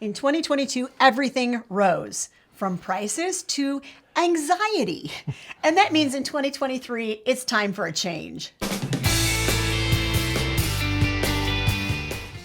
In 2022, everything rose, from prices to anxiety. And that means in 2023, it's time for a change.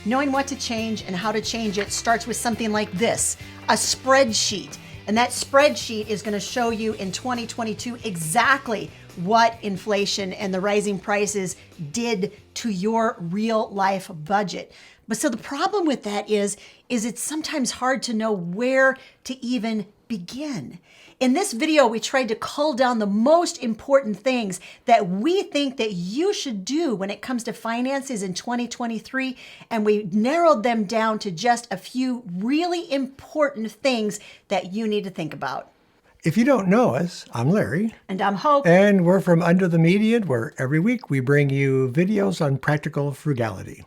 Knowing what to change and how to change it starts with something like this, a spreadsheet. And that spreadsheet is going to show you in 2022 exactly what inflation and the rising prices did to your real life budget. But so the problem with that is it's sometimes hard to know where to even begin. In this video, we tried to cull down the most important things that we think that you should do when it comes to finances in 2023, and we narrowed them down to just a few really important things that you need to think about. If you don't know us, I'm Larry. And I'm Hope. And we're from Under the Median, where every week we bring you videos on practical frugality.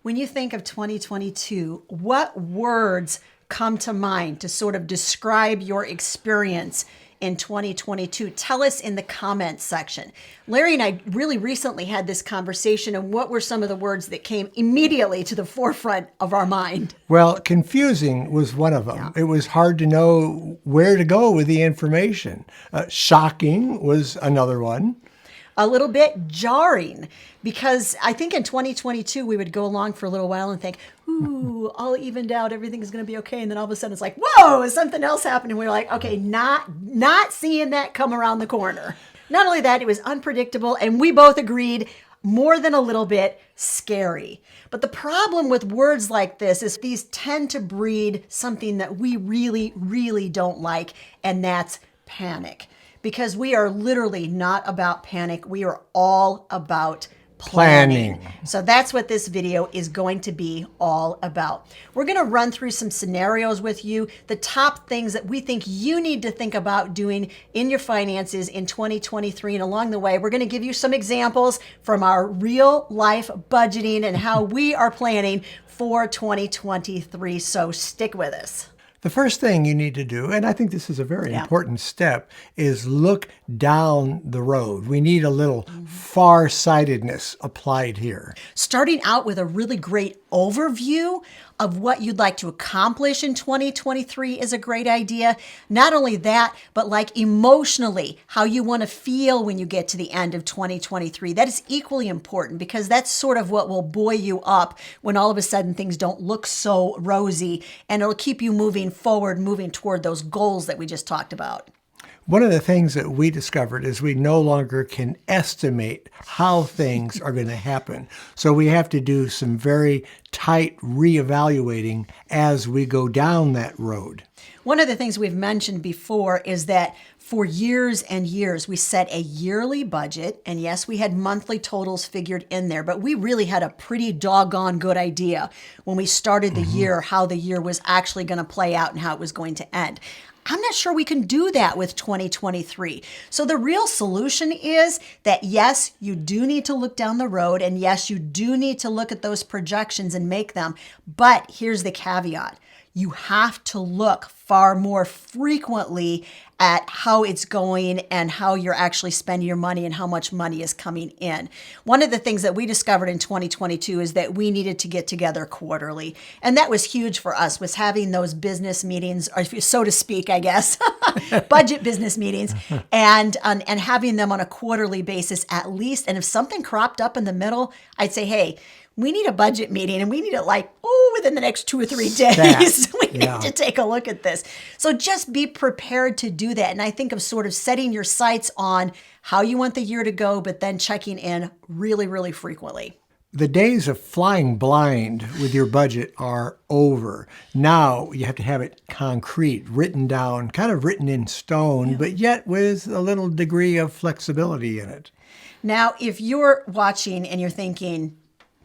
When you think of 2022, what words come to mind to sort of describe your experience in 2022? Tell us in the comments section. Larry and I really recently had this conversation, and what were some of the words that came immediately to the forefront of our mind? Well, confusing was one of them. Yeah. It was hard to know where to go with the information. Shocking was another one. A little bit jarring, because I think in 2022, we would go along for a little while and think, ooh, all evened out, everything is going to be okay. And then all of a sudden it's like, whoa, is something else happening? We're like, okay, not seeing that come around the corner. Not only that, it was unpredictable. And we both agreed, more than a little bit scary. But the problem with words like this is these tend to breed something that we really, really don't like. And that's panic. Because we are literally not about panic. We are all about planning. So that's what this video is going to be all about. We're going to run through some scenarios with you, the top things that we think you need to think about doing in your finances in 2023. And along the way, we're going to give you some examples from our real life budgeting and how we are planning for 2023. So stick with us. The first thing you need to do, and I think this is a very important step, is look down the road. We need a little far-sightedness applied here. Starting out with a really great overview of what you'd like to accomplish in 2023 is a great idea. Not only that, but like emotionally, how you want to feel when you get to the end of 2023. That is equally important, because that's sort of what will buoy you up when all of a sudden things don't look so rosy, and it'll keep you moving forward, moving toward those goals that we just talked about. One of the things that we discovered is we no longer can estimate how things are going to happen. So we have to do some very tight reevaluating as we go down that road. One of the things we've mentioned before is that for years and years, we set a yearly budget. And yes, we had monthly totals figured in there, but we really had a pretty doggone good idea when we started the year, how the year was actually going to play out and how it was going to end. I'm not sure we can do that with 2023. So the real solution is that, yes, you do need to look down the road, and yes, you do need to look at those projections and make them. But here's the caveat. You have to look far more frequently at how it's going and how you're actually spending your money and how much money is coming in. One of the things that we discovered in 2022 is that we needed to get together quarterly. And that was huge for us, was having those business meetings, or so to speak, I guess, budget business meetings, and having them on a quarterly basis at least. And if something cropped up in the middle, I'd say, hey, we need a budget meeting, and we need it within the next 2 or 3 days. We need to take a look at this. So just be prepared to do that. And I think of sort of setting your sights on how you want the year to go, but then checking in really, really frequently. The days of flying blind with your budget are over. Now you have to have it concrete, written down, kind of written in stone, but yet with a little degree of flexibility in it. Now, if you're watching and you're thinking,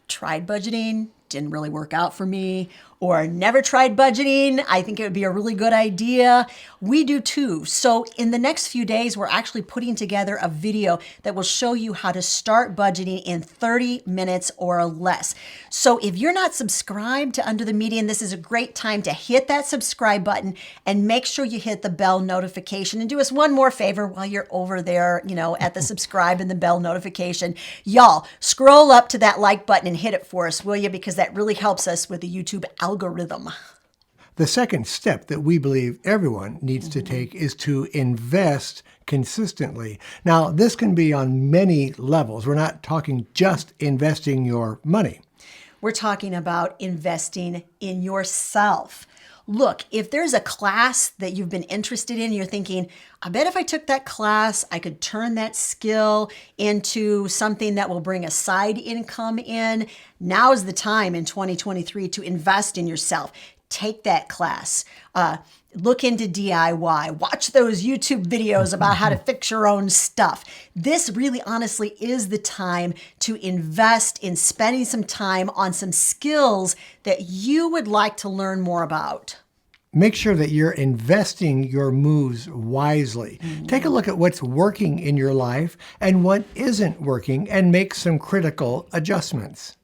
tried budgeting, didn't really work out for me, or never tried budgeting, I think it would be a really good idea. We do too. So in the next few days, we're actually putting together a video that will show you how to start budgeting in 30 minutes or less. So if you're not subscribed to Under the Median, this is a great time to hit that subscribe button and make sure you hit the bell notification. And do us one more favor while you're over there, at the subscribe and the bell notification. Y'all, scroll up to that like button and hit it for us, will you? Because that really helps us with the YouTube algorithm. The second step that we believe everyone needs to take is to invest consistently. Now, this can be on many levels. We're not talking just investing your money. We're talking about investing in yourself. Look, if there's a class that you've been interested in, you're thinking, I bet if I took that class, I could turn that skill into something that will bring a side income in. Now's the time in 2023 to invest in yourself. Take that class. Look into DIY. Watch those YouTube videos about how to fix your own stuff. This really honestly is the time to invest in spending some time on some skills that you would like to learn more about. Make sure that you're investing your moves wisely. Take a look at what's working in your life and what isn't working and make some critical adjustments.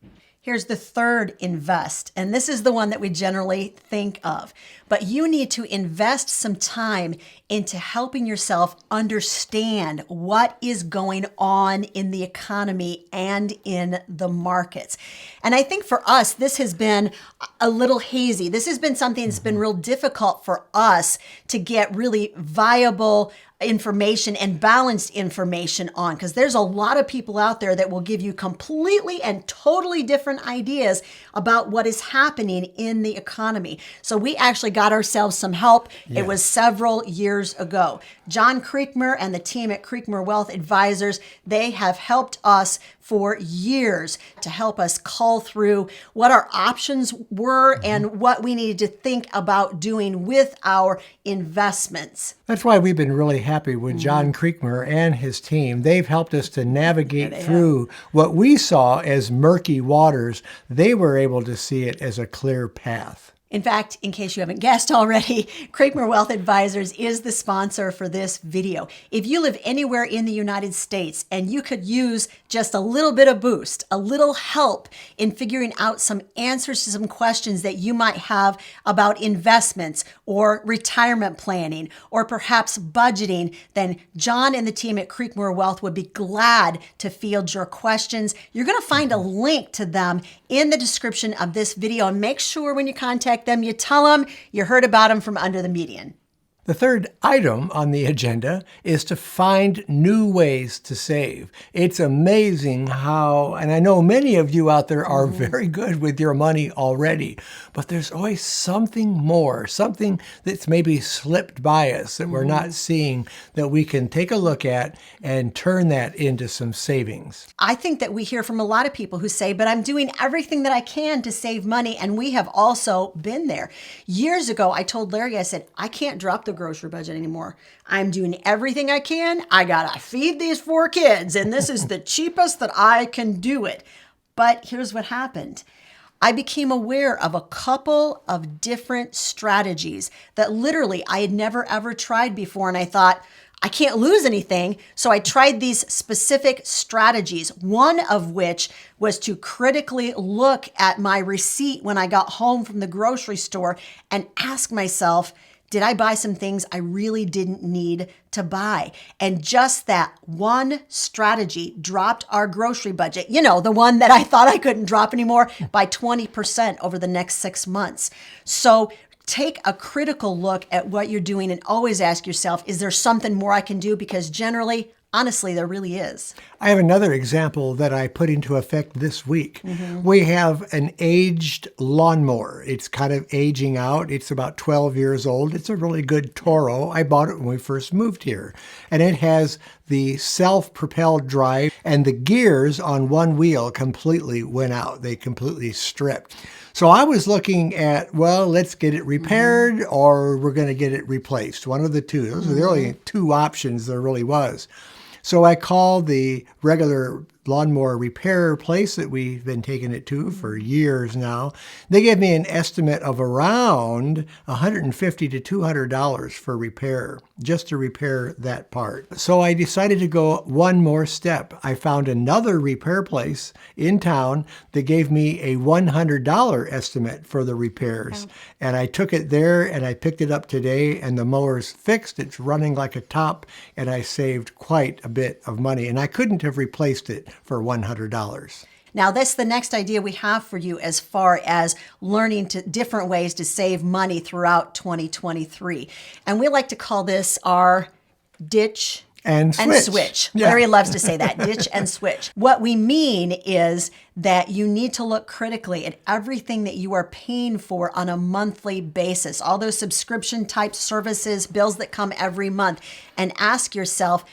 Here's the third invest, and this is the one that we generally think of. But you need to invest some time into helping yourself understand what is going on in the economy and in the markets. And I think for us, this has been a little hazy. This has been something that's been real difficult for us to get really viable information and balanced information on, because there's a lot of people out there that will give you completely and totally different ideas about what is happening in the economy. So we actually got ourselves some help. Yeah. It was several years ago. John Creekmer and the team at Creekmer Wealth Advisors, they have helped us for years to help us cull through what our options were and what we needed to think about doing with our investments. That's why we've been really happy with John Creekmer and his team. They've helped us to navigate through what we saw as murky waters. They were able to see it as a clear path. In fact, in case you haven't guessed already, Creekmer Wealth Advisors is the sponsor for this video. If you live anywhere in the United States and you could use just a little bit of boost, a little help in figuring out some answers to some questions that you might have about investments or retirement planning or perhaps budgeting, then John and the team at Creekmer Wealth would be glad to field your questions. You're going to find a link to them in the description of this video, and make sure when you contact them, you tell them you heard about them from Under the Median. The third item on the agenda is to find new ways to save. It's amazing how, and I know many of you out there are very good with your money already, but there's always something more, something that's maybe slipped by us that we're not seeing, that we can take a look at and turn that into some savings. I think that we hear from a lot of people who say, but I'm doing everything that I can to save money. And we have also been there. Years ago, I told Larry, I said, I can't drop the grocery budget anymore. I'm doing everything I can. I gotta feed these 4 kids, and this is the cheapest that I can do it. But here's what happened. I became aware of a couple of different strategies that literally I had never ever tried before. And I thought, I can't lose anything. So I tried these specific strategies, one of which was to critically look at my receipt when I got home from the grocery store and ask myself, did I buy some things I really didn't need to buy? And just that one strategy dropped our grocery budget, you know, the one that I thought I couldn't drop anymore, by 20% over the next 6 months. So take a critical look at what you're doing and always ask yourself, is there something more I can do? Because generally, honestly, there really is. I have another example that I put into effect this week. We have an aged lawnmower. It's kind of aging out. It's about 12 years old. It's a really good Toro. I bought it when we first moved here. And it has the self-propelled drive, and the gears on one wheel completely went out. They completely stripped. So I was looking at, well, let's get it repaired or we're going to get it replaced. One of the two. Those are the only 2 options there really was. So I called the regular lawnmower repair place that we've been taking it to for years now. They gave me an estimate of around $150 to $200 for repair, just to repair that part. So I decided to go one more step. I found another repair place in town that gave me a $100 estimate for the repairs. And I took it there and I picked it up today, and the mower's fixed. It's running like a top, and I saved quite a bit of money. And I couldn't have replaced it for $100. Now, that's the next idea we have for you as far as learning to different ways to save money throughout 2023. And we like to call this our ditch and switch. Yeah. Larry loves to say that, ditch and switch. What we mean is that you need to look critically at everything that you are paying for on a monthly basis, all those subscription type services, bills that come every month, and ask yourself,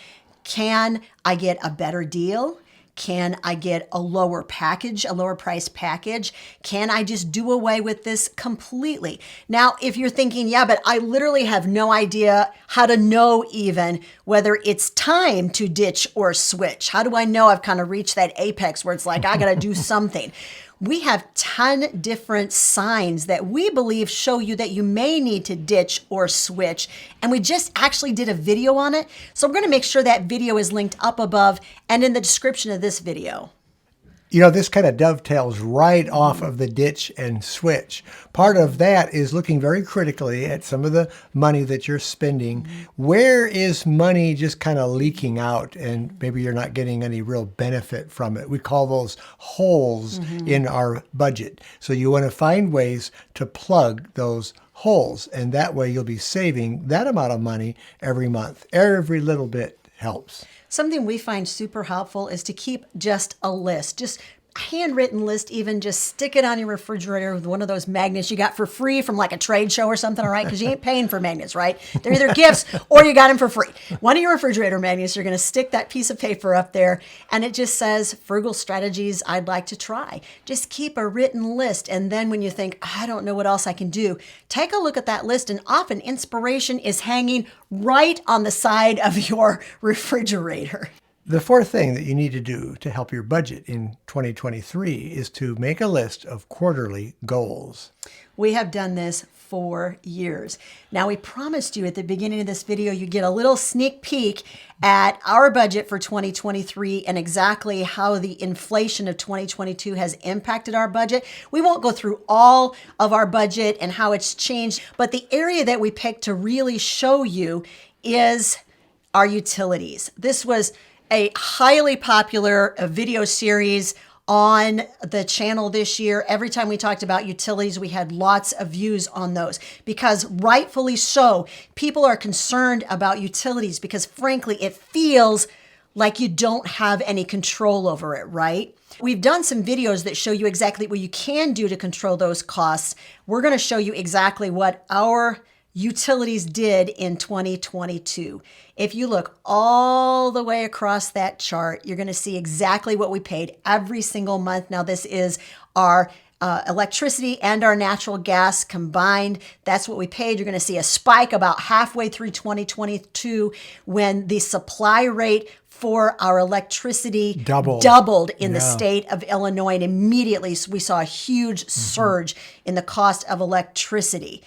can I get a better deal? Can I get a lower package, a lower price package? Can I just do away with this completely? Now, if you're thinking, yeah, but I literally have no idea how to know even whether it's time to ditch or switch. How do I know I've kind of reached that apex where it's like, I got to do something? We have 10 different signs that we believe show you that you may need to ditch or switch. And we just actually did a video on it. So we're going to make sure that video is linked up above and in the description of this video. You know, this kind of dovetails right off of the ditch and switch. Part of that is looking very critically at some of the money that you're spending. Where is money just kind of leaking out and maybe you're not getting any real benefit from it? We call those holes in our budget. So you want to find ways to plug those holes, and that way you'll be saving that amount of money every month. Every little bit helps. Something we find super helpful is to keep just a list, just a handwritten list, even just stick it on your refrigerator with one of those magnets you got for free from like a trade show or something, all right? Because you ain't paying for magnets, right? They're either gifts or you got them for free. One of your refrigerator magnets, you're going to stick that piece of paper up there and it just says, frugal strategies I'd like to try. Just keep a written list. And then when you think, I don't know what else I can do, take a look at that list. And often inspiration is hanging right on the side of your refrigerator. The fourth thing that you need to do to help your budget in 2023 is to make a list of quarterly goals. We have done this for years. Now, we promised you at the beginning of this video, you get a little sneak peek at our budget for 2023 and exactly how the inflation of 2022 has impacted our budget. We won't go through all of our budget and how it's changed, but the area that we picked to really show you is our utilities. This was a highly popular video series on the channel this year. Every time we talked about utilities, we had lots of views on those because rightfully so, people are concerned about utilities because frankly, it feels like you don't have any control over it, right? We've done some videos that show you exactly what you can do to control those costs. We're going to show you exactly what our utilities did in 2022. If you look all the way across that chart, you're going to see exactly what we paid every single month. Now, this is our electricity and our natural gas combined. That's what we paid. You're going to see a spike about halfway through 2022 when the supply rate for our electricity doubled in the state of Illinois. And immediately we saw a huge surge in the cost of electricity.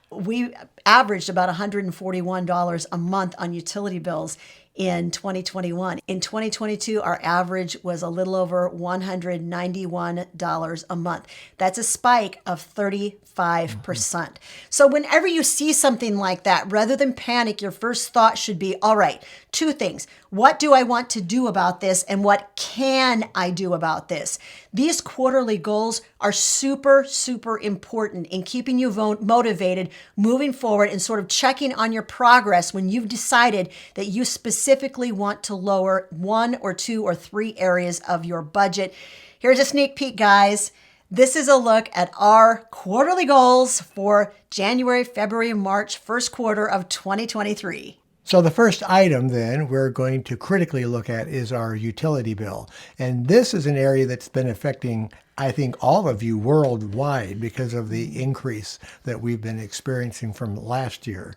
We averaged about $141 a month on utility bills in 2021. In 2022, our average was a little over $191 a month. That's a spike of 35%. So whenever you see something like that, rather than panic, your first thought should be, all right, two things. What do I want to do about this? And what can I do about this? These quarterly goals are super, super important in keeping you motivated, moving forward, and sort of checking on your progress when you've decided that you specifically want to lower one or two or three areas of your budget. Here's a sneak peek, guys. This is a look at our quarterly goals for January, February, and March, first quarter of 2023. So the first item then we're going to critically look at is our utility bill. And this is an area that's been affecting, I think, all of you worldwide because of the increase that we've been experiencing from last year.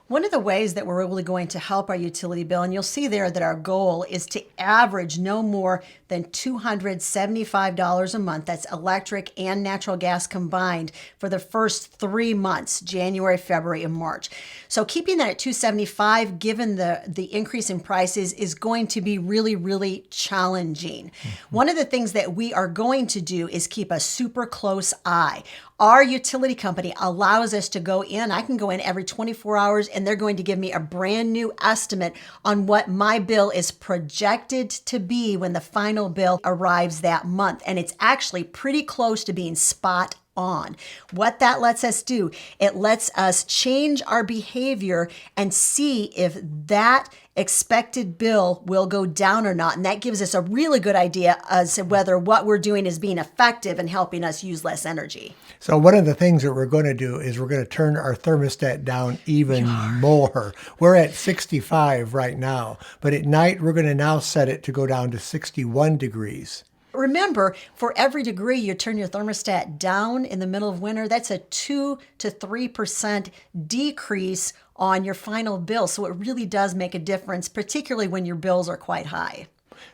One of the ways that we're really going to help our utility bill, and you'll see there that our goal is to average no more than $275 a month. That's electric and natural gas combined for the first 3 months, January, February, and March. So keeping that at $275, given the increase in prices, is going to be really, really challenging. One of the things that we are going to do is keep a super close eye Our utility company allows us to go in. I can go in every 24 hours and they're going to give me a brand new estimate on what my bill is projected to be when the final bill arrives that month. And it's actually pretty close to being spot on. What that lets us do, it lets us change our behavior and see if that expected bill will go down or not. And that gives us a really good idea as to whether what we're doing is being effective and helping us use less energy. So one of the things that we're going to do is we're going to turn our thermostat down even more. We're at 65 right now, but at night we're going to now set it to go down to 61 degrees. Remember, for every degree you turn your thermostat down in the middle of winter, that's a 2 to 3% decrease on your final bill. So it really does make a difference, particularly when your bills are quite high.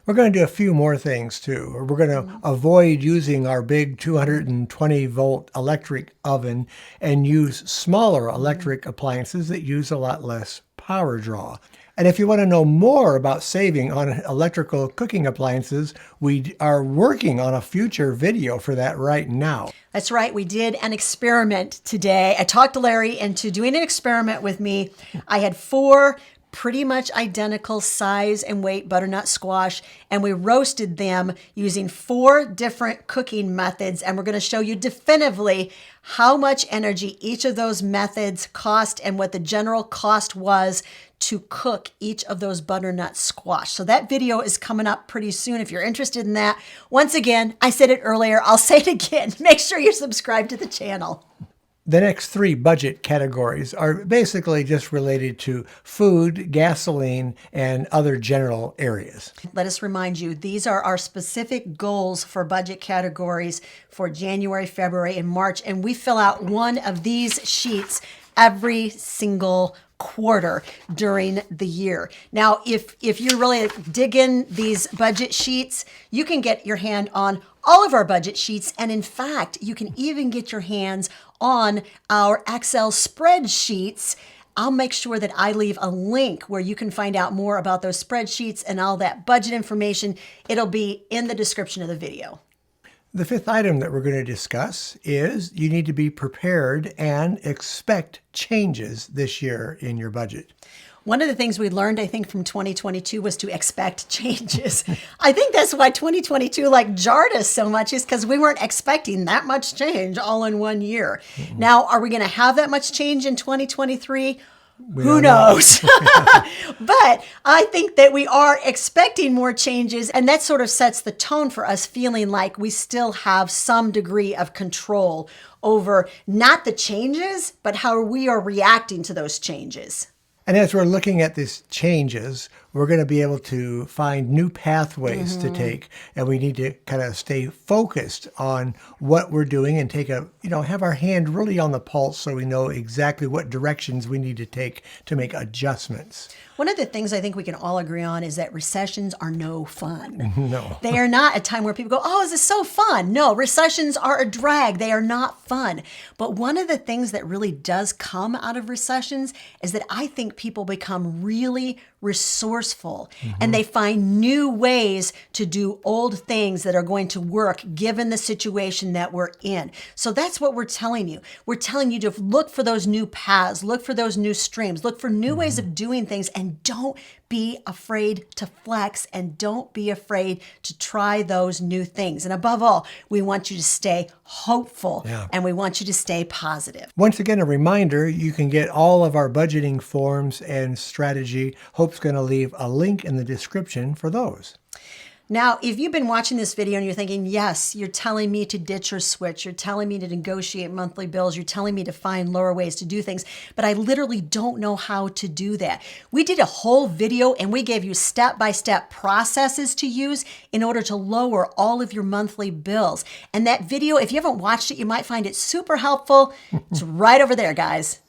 We're going to do a few more things too. We're going to avoid using our big 220 volt electric oven and use smaller electric appliances that use a lot less power draw. And if you want to know more about saving on electrical cooking appliances, we are working on a future video for that right now. That's right. We did an experiment today. I talked Larry into doing an experiment with me. I had 4 pretty much identical size and weight butternut squash, and we roasted them using 4 different cooking methods. And we're going to show you definitively how much energy each of those methods cost and what the general cost was to cook each of those butternut squash. So that video is coming up pretty soon if you're interested in that. Once again, I said it earlier, I'll say it again. Make sure you're subscribed to the channel. The next 3 budget categories are basically just related to food, gasoline, and other general areas. Let us remind you, these are our specific goals for budget categories for January, February, and March. And we fill out one of these sheets every single quarter during the year. Now, if you really dig in these budget sheets, you can get your hand on all of our budget sheets. And in fact, you can even get your hands on our Excel spreadsheets. I'll make sure that I leave a link where you can find out more about those spreadsheets and all that budget information. It'll be in the description of the video. The 5th item that we're going to discuss is you need to be prepared and expect changes this year in your budget. One of the things we learned, I think, from 2022 was to expect changes. I think that's why 2022 jarred us so much, is because we weren't expecting that much change all in one year. Now, are we going to have that much change in 2023? Who knows? But I think that we are expecting more changes, and that sort of sets the tone for us feeling like we still have some degree of control over not the changes, but how we are reacting to those changes. And as we're looking at these changes, we're going to be able to find new pathways to take, and we need to kind of stay focused on what we're doing and take have our hand really on the pulse so we know exactly what directions we need to take to make adjustments. One of the things I think we can all agree on is that recessions are no fun. No. They are not a time where people go, oh, is this so fun? No, recessions are a drag. They are not fun. But one of the things that really does come out of recessions is that I think people become really resourceful and they find new ways to do old things that are going to work given the situation that we're in. So that's what we're telling you. We're telling you to look for those new paths, look for those new streams, look for new ways of doing things, and don't be afraid to flex and don't be afraid to try those new things. And above all, we want you to stay hopeful and we want you to stay positive. Once again, a reminder, you can get all of our budgeting forms and strategy. Hope's going to leave a link in the description for those. Now, if you've been watching this video and you're thinking, yes, you're telling me to ditch or switch, you're telling me to negotiate monthly bills, you're telling me to find lower ways to do things, but I literally don't know how to do that. We did a whole video and we gave you step-by-step processes to use in order to lower all of your monthly bills. And that video, if you haven't watched it, you might find it super helpful. It's right over there, guys.